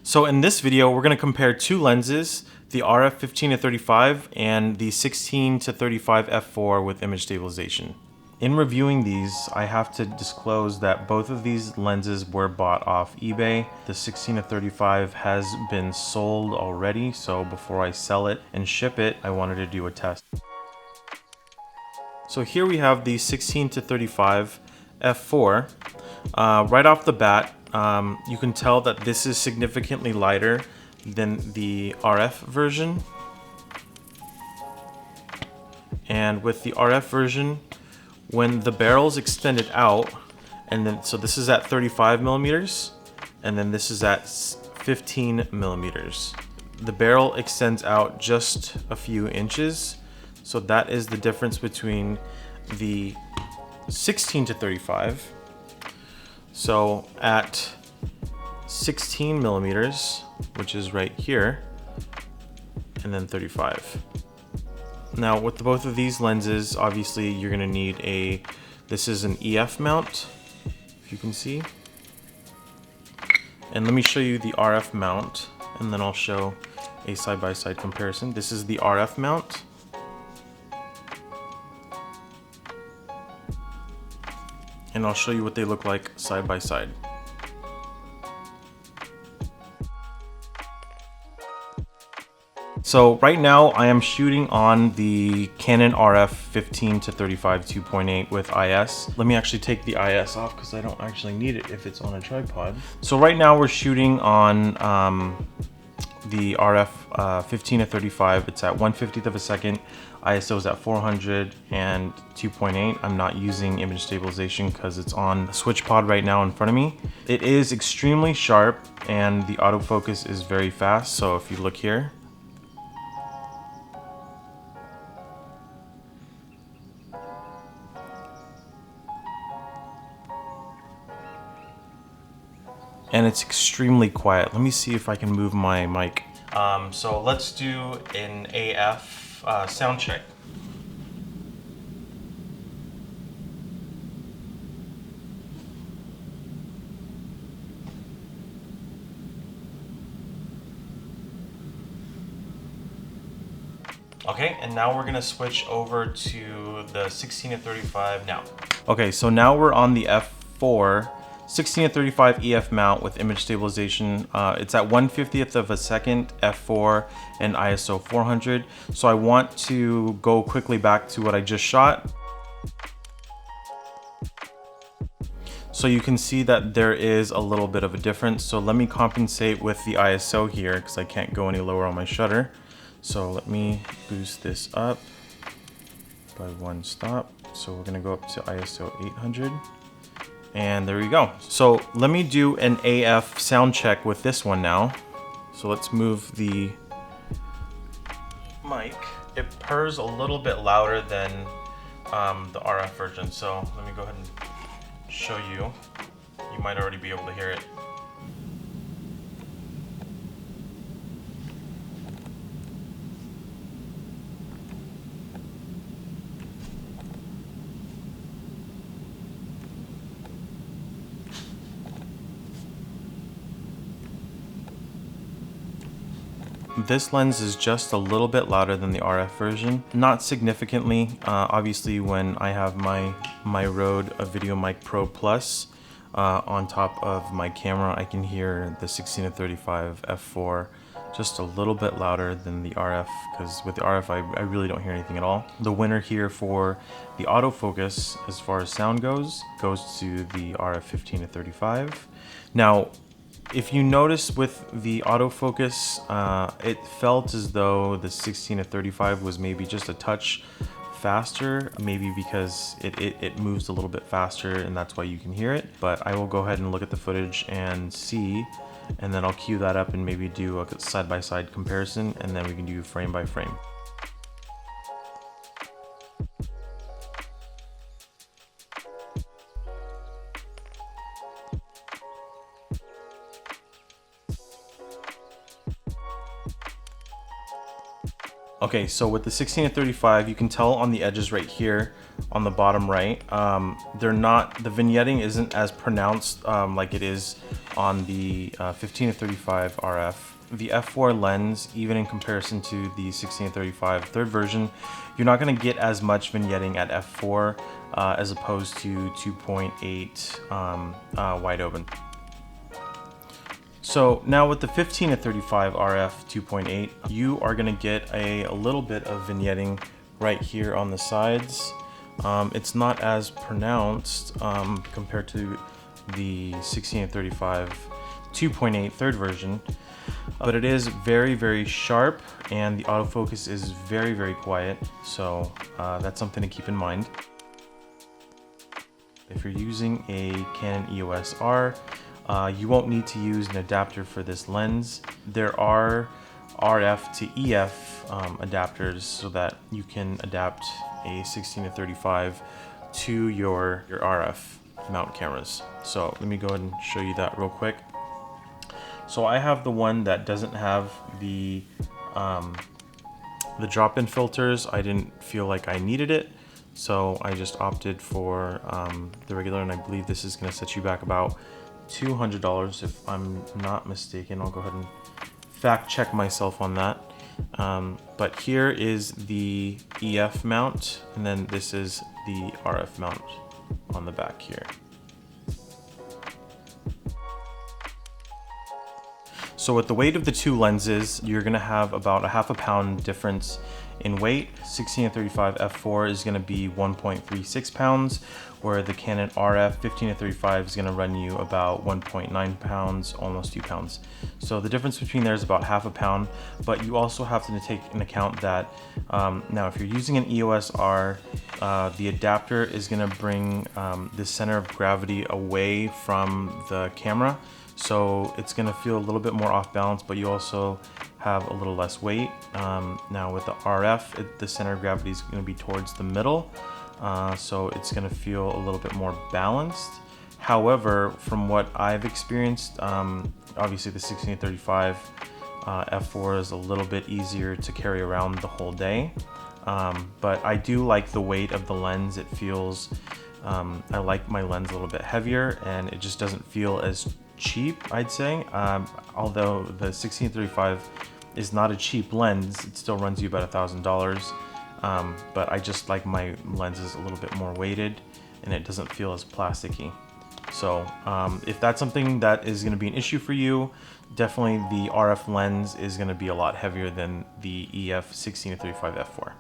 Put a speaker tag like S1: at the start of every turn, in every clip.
S1: So in this video, we're going to compare two lenses, the RF 15-35 and the 16-35 f4 with image stabilization. In reviewing these, I have to disclose that both of these lenses were bought off eBay. The 16-35 has been sold already, so before I sell it and ship it, I wanted to do a test. So here we have the 16-35 f4. Right off the bat, you can tell that this is significantly lighter than the RF version. And with the RF version, when the barrel's extended out, and then so this is at 35 millimeters, and then this is at 15 millimeters. The barrel extends out just a few inches, so that is the difference between the 16-35. So at 16 millimeters, which is right here, and then 35. Now with both of these lenses, obviously you're gonna need this is an EF mount, if you can see. And let me show you the RF mount, and then I'll show a side-by-side comparison. This is the RF mount. And I'll show you what they look like side by side. So right now I am shooting on the Canon RF 15-35 2.8 with IS. Let me actually take the IS off because I don't actually need it if it's on a tripod. So right now we're shooting on the RF 15-35. It's at 1/50th of a second. ISO is at 400 and 2.8. I'm not using image stabilization because it's on the switch pod right now in front of me. It is extremely sharp and the autofocus is very fast. So if you look here, and it's extremely quiet. Let me see if I can move my mic. So let's do an AF sound check. Okay, and now we're gonna switch over to the 16-35 now. Okay, so now we're on the f4. 16-35 EF mount with image stabilization. It's at 1/50th of a second, f4, and ISO 400. So I want to go quickly back to what I just shot. So you can see that there is a little bit of a difference. So let me compensate with the ISO here because I can't go any lower on my shutter. So let me boost this up by one stop. So we're gonna go up to ISO 800. And there we go. So let me do an AF sound check with this one now. So let's move the mic. It purrs a little bit louder than the RF version. So let me go ahead and show you. You might already be able to hear it. This lens is just a little bit louder than the RF version, not significantly. Obviously, when I have my Rode VideoMic Pro Plus on top of my camera, I can hear the 16-35 f4 just a little bit louder than the RF, because with the RF I really don't hear anything at all. The winner here for the autofocus as far as sound goes to the RF 15-35. Now, if you notice with the autofocus, it felt as though the 16-35 was maybe just a touch faster, maybe because it moves a little bit faster and that's why you can hear it. But I will go ahead and look at the footage and see, and then I'll cue that up and maybe do a side-by-side comparison, and then we can do frame by frame. Okay, so with the 16-35, you can tell on the edges right here on the bottom right, the vignetting isn't as pronounced like it is on the 15-35 RF. The f4 lens, even in comparison to the 16-35 third version, you're not going to get as much vignetting at f4 as opposed to 2.8 wide open. So now with the 15-35 RF 2.8, you are going to get a little bit of vignetting right here on the sides. It's not as pronounced compared to the 16-35 2.8 third version, but it is very, very sharp, and the autofocus is very, very quiet. So that's something to keep in mind. If you're using a Canon EOS R, you won't need to use an adapter for this lens. There are RF to EF adapters so that you can adapt a 16-35 to your RF mount cameras. So let me go ahead and show you that real quick. So I have the one that doesn't have the drop-in filters. I didn't feel like I needed it, so I just opted for the regular, and I believe this is going to set you back about $200 if I'm not mistaken. I'll go ahead and fact check myself on that. But here is the EF mount, and then this is the RF mount on the back here. So with the weight of the two lenses, you're going to have about a ½ pound difference in weight. 16-35 f4 is going to be 1.36 pounds, where the Canon RF 15-35 is going to run you about 1.9 pounds, almost 2 pounds. So the difference between there is about ½ pound, but you also have to take into account that now if you're using an EOS R, the adapter is going to bring the center of gravity away from the camera. So it's going to feel a little bit more off balance, but you also have a little less weight. Now with the RF, the center of gravity is going to be towards the middle, so it's going to feel a little bit more balanced. However, from what I've experienced, obviously the 16-35 f4 is a little bit easier to carry around the whole day, but I do like the weight of the lens. It feels, I like my lens a little bit heavier, and it just doesn't feel as cheap, I'd say. Although the 16-35 is not a cheap lens, it still runs you about $1,000. But I just like my lenses a little bit more weighted, and it doesn't feel as plasticky. So if that's something that is going to be an issue for you, definitely the RF lens is going to be a lot heavier than the EF 16-35 f4.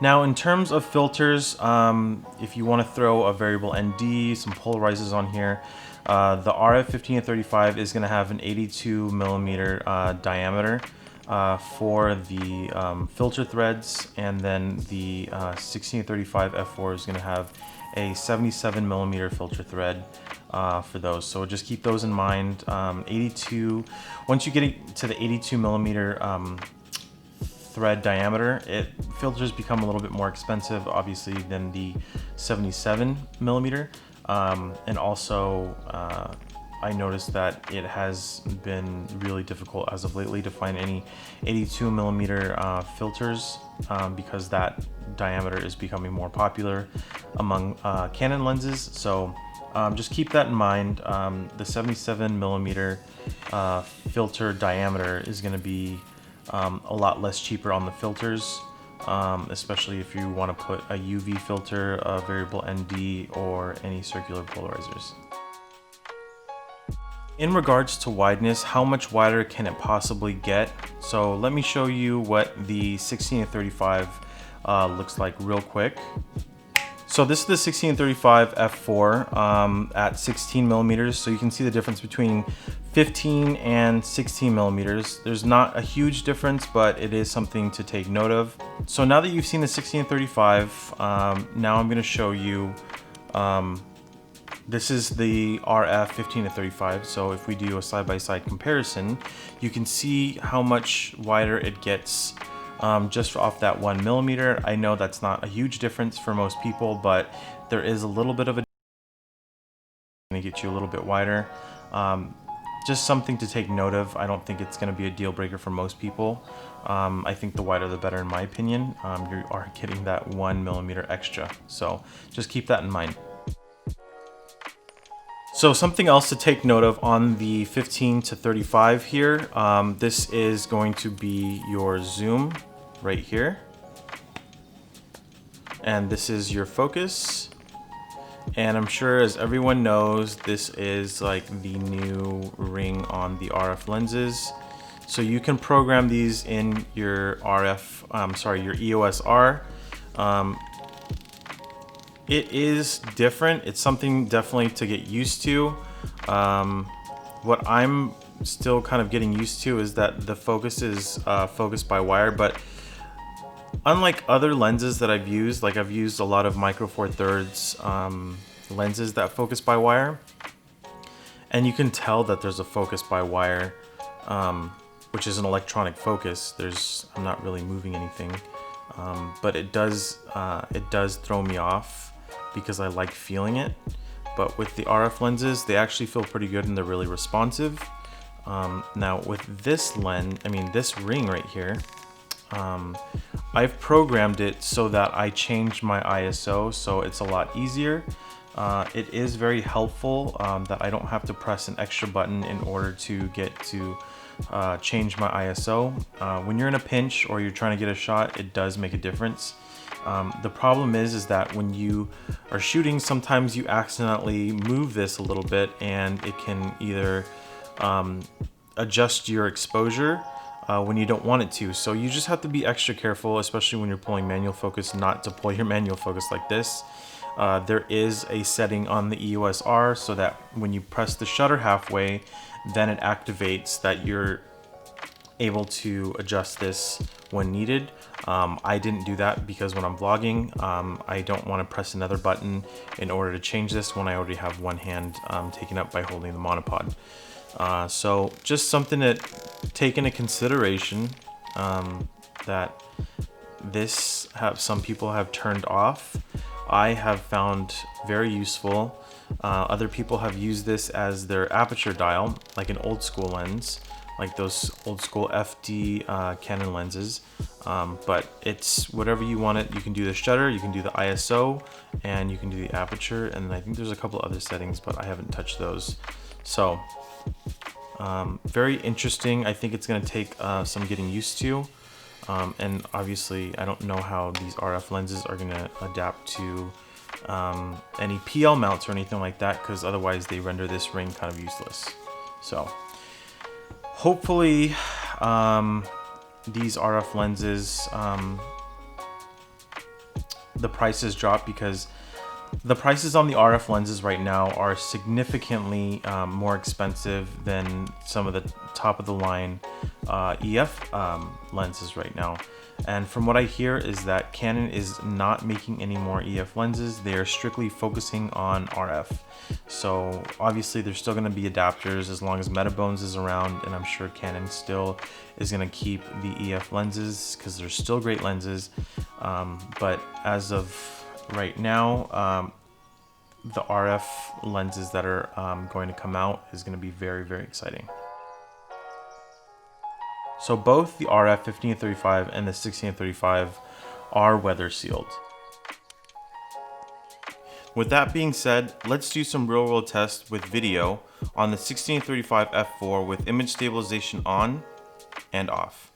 S1: Now in terms of filters, if you want to throw a variable ND, some polarizers on here, the RF 15-35 is going to have an 82mm diameter for the filter threads, and then the 16-35 f4 is going to have a 77mm filter thread for those. So just keep those in mind. 82. Once you get to the 82mm thread diameter, filters become a little bit more expensive, obviously, than the 77mm. And also, I noticed that it has been really difficult as of lately to find any 82mm filters because that diameter is becoming more popular among Canon lenses. So just keep that in mind. The 77mm filter diameter is going to be a lot less cheaper on the filters, especially if you want to put a UV filter, a variable ND, or any circular polarizers. In regards to wideness, how much wider can it possibly get? So let me show you what the 16-35 looks like real quick. So this is the 16-35 f4 at 16mm, so you can see the difference between 15 and 16mm. There's not a huge difference, but it is something to take note of. So now that you've seen the 16-35, now I'm going to show you, this is the RF 15-35. So if we do a side-by-side comparison, you can see how much wider it gets just off that 1mm. I know that's not a huge difference for most people, but there is a little bit of a going to get you a little bit wider. Just something to take note of. I don't think it's going to be a deal breaker for most people. I think the wider the better in my opinion. You are getting that 1mm extra, so just keep that in mind. So something else to take note of on the 15 to 35 here, this is going to be your zoom right here. And this is your focus. And I'm sure, as everyone knows, this is like the new ring on the RF lenses. So you can program these in your your EOS R. It is different. It's something definitely to get used to. What I'm still kind of getting used to is that the focus is focused by wire, but unlike other lenses that I've used, like I've used a lot of micro four thirds lenses that focus by wire, and you can tell that there's a focus by wire, which is an electronic focus. I'm not really moving anything, but it does throw me off because I like feeling it. But with the RF lenses, they actually feel pretty good and they're really responsive. Now with this lens, this ring right here, I've programmed it so that I change my ISO, so it's a lot easier. It is very helpful that I don't have to press an extra button in order to get to change my ISO. When you're in a pinch or you're trying to get a shot, it does make a difference. The problem is that when you are shooting, sometimes you accidentally move this a little bit and it can either adjust your exposure when you don't want it to. So you just have to be extra careful, especially when you're pulling manual focus, not to pull your manual focus like this. There is a setting on the EOS R so that when you press the shutter halfway, then it activates that you're able to adjust this when needed. I didn't do that because when I'm vlogging, I don't want to press another button in order to change this when I already have one hand taken up by holding the monopod. So just something to take into consideration, that some people have turned off. I have found very useful. Other people have used this as their aperture dial, like an old school lens, like those old school FD Canon lenses. But it's whatever you want it. You can do the shutter, you can do the ISO, and you can do the aperture. And I think there's a couple other settings, but I haven't touched those. So very interesting. I think it's going to take some getting used to. And obviously, I don't know how these RF lenses are going to adapt to any PL mounts or anything like that, because otherwise they render this ring kind of useless. So hopefully these RF lenses, the prices drop, because the prices on the RF lenses right now are significantly more expensive than some of the top of the line EF lenses right now. And from what I hear is that Canon is not making any more EF lenses. They are strictly focusing on RF. So obviously there's still going to be adapters as long as Metabones is around, and I'm sure Canon still is going to keep the EF lenses because they're still great lenses. But as of right now, the RF lenses that are going to come out is going to be very, very exciting. So both the RF 15-35 and the 16-35 are weather sealed. With that being said, let's do some real world tests with video on the 16-35 f4 with image stabilization on and off.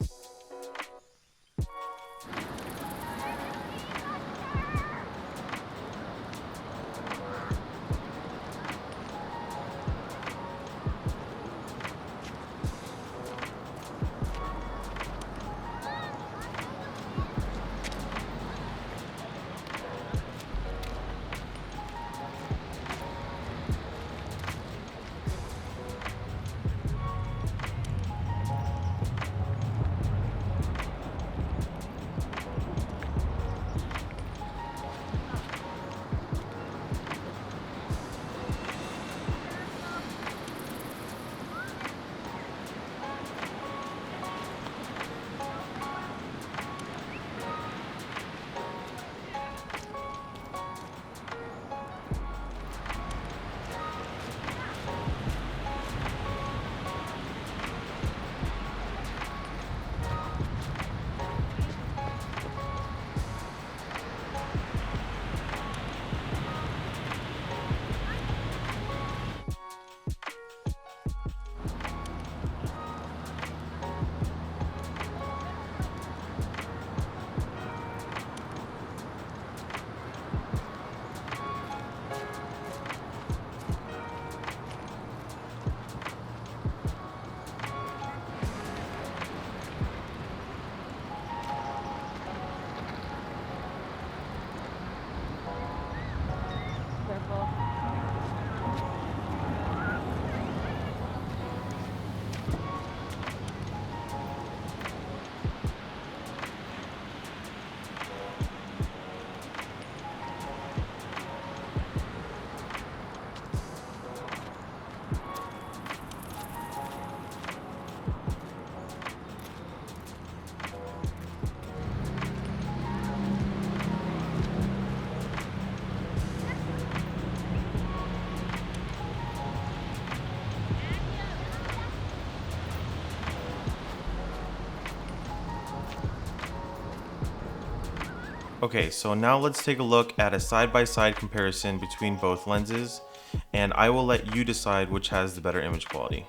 S1: Okay, so now let's take a look at a side-by-side comparison between both lenses, and I will let you decide which has the better image quality.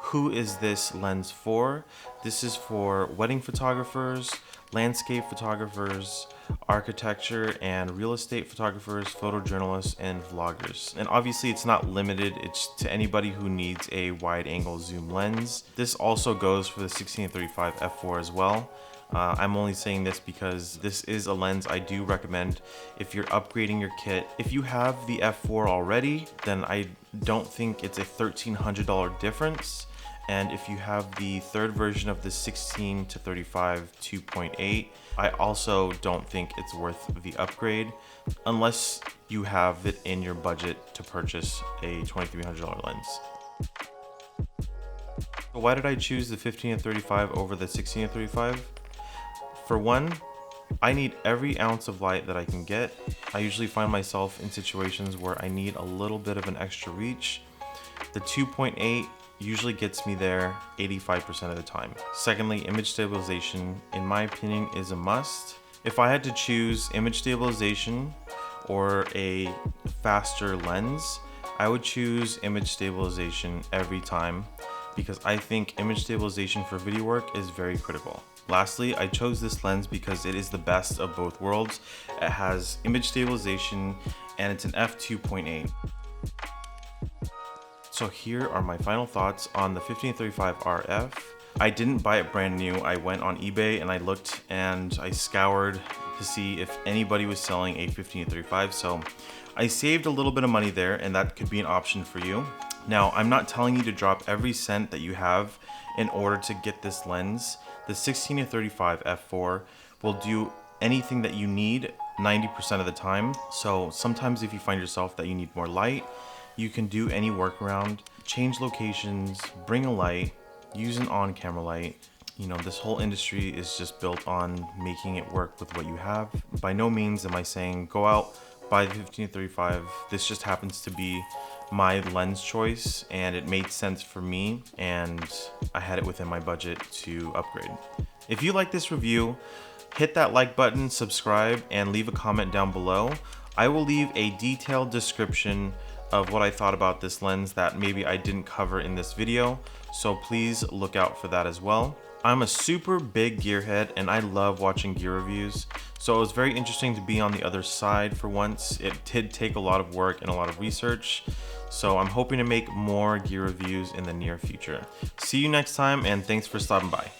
S1: Who is this lens for? This is for wedding photographers, landscape photographers, architecture and real estate photographers, photojournalists, and vloggers. And obviously it's not limited, it's to anybody who needs a wide angle zoom lens. This also goes for the 16-35 f4 as well. I'm only saying this because this is a lens I do recommend if you're upgrading your kit. If you have the f4 already, then I don't think it's a $1,300 difference. And if you have the third version of the 16-35 2.8, I also don't think it's worth the upgrade unless you have it in your budget to purchase a $2,300 lens. So why did I choose the 15-35 over the 16-35? For one, I need every ounce of light that I can get. I usually find myself in situations where I need a little bit of an extra reach. The 2.8 usually gets me there 85% of the time. Secondly, image stabilization, in my opinion, is a must. If I had to choose image stabilization or a faster lens, I would choose image stabilization every time because I think image stabilization for video work is very critical. Lastly, I chose this lens because it is the best of both worlds. It has image stabilization and it's an f2.8. So here are my final thoughts on the 15-35 RF. I didn't buy it brand new. I went on eBay and I looked and I scoured to see if anybody was selling a 15-35. So I saved a little bit of money there, and that could be an option for you. Now, I'm not telling you to drop every cent that you have in order to get this lens. The 16-35 f4 will do anything that you need 90% of the time. So sometimes if you find yourself that you need more light, you can do any workaround, change locations, bring a light, use an on-camera light. You know, this whole industry is just built on making it work with what you have. By no means am I saying go out, buy the 15-35. This just happens to be my lens choice and it made sense for me and I had it within my budget to upgrade. If you like this review, hit that like button, subscribe, and leave a comment down below. I will leave a detailed description of what I thought about this lens that maybe I didn't cover in this video, so please look out for that as well. I'm a super big gearhead and I love watching gear reviews, so it was very interesting to be on the other side for once. It did take a lot of work and a lot of research, so I'm hoping to make more gear reviews in the near future. See you next time, and thanks for stopping by.